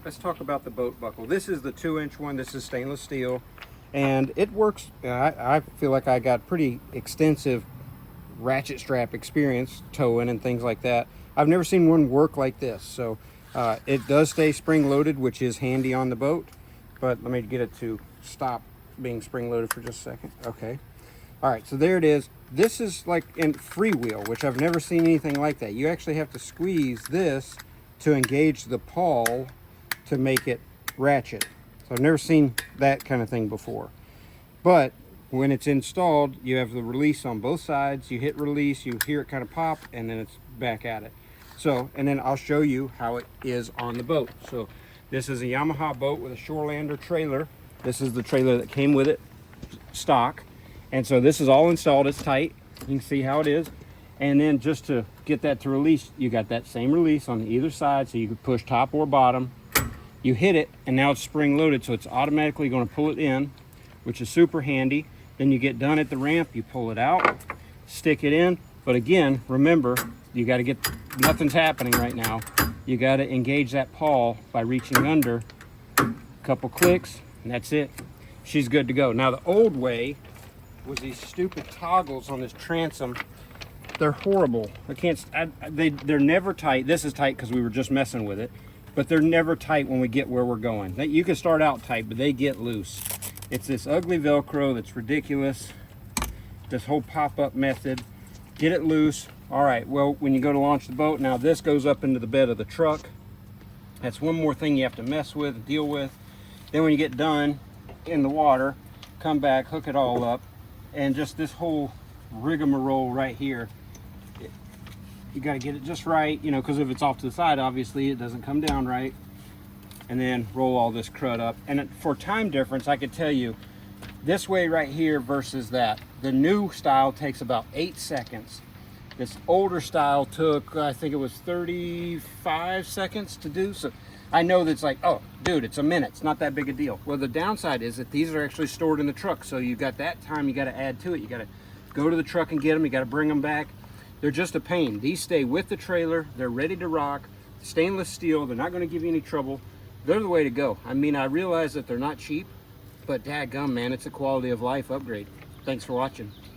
let's talk about the boat buckle. This is the 2-inch one. This is stainless steel, and it works. I feel like I got pretty extensive ratchet strap experience towing and things like that. I've never seen one work like this. So it does stay spring loaded, which is handy on the boat. But let me get it to stop being spring loaded for just a second. Okay. All right, so there it is. This is like in freewheel, which I've never seen anything like that. You actually have to squeeze this to engage the pawl to make it ratchet. So I've never seen that kind of thing before. But when it's installed, you have the release on both sides. You hit release, you hear it kind of pop, and then it's back at it. So, and then I'll show you how it is on the boat. So this is a Yamaha boat with a Shorelander trailer. This is the trailer that came with it, stock. And so this is all installed, it's tight. You can see how it is. And then just to get that to release, you got that same release on either side, so you can push top or bottom. You hit it, and now it's spring loaded, so it's automatically gonna pull it in, which is super handy. Then you get done at the ramp, you pull it out, stick it in. But again, remember, you gotta get, nothing's happening right now. You gotta engage that pawl by reaching under, a couple clicks, and that's it. She's good to go. Now the old way was these stupid toggles on this transom. They're horrible. They're never tight. This is tight because we were just messing with it, but they're never tight when we get where we're going. You can start out tight, but they get loose. It's this ugly Velcro that's ridiculous. This whole pop-up method. Get it loose. All right, well, when you go to launch the boat, now this goes up into the bed of the truck. That's one more thing you have to mess with and deal with. Then when you get done in the water, come back, hook it all up, and just this whole rigmarole right here, you got to get it just right, you know, because if it's off to the side, obviously it doesn't come down right. And then roll all this crud up. And for time difference, I could tell you this way right here versus that. The new style takes about 8 seconds. This older style took, I think it was 35 seconds to do. So I know that's like, oh, dude, it's a minute. It's not that big a deal. Well, the downside is that these are actually stored in the truck. So you got that time you got to add to it. You got to go to the truck and get them. You got to bring them back. They're just a pain. These stay with the trailer. They're ready to rock. Stainless steel. They're not going to give you any trouble. They're the way to go. I mean, I realize that they're not cheap, but dadgum, man, it's a quality of life upgrade. Thanks for watching.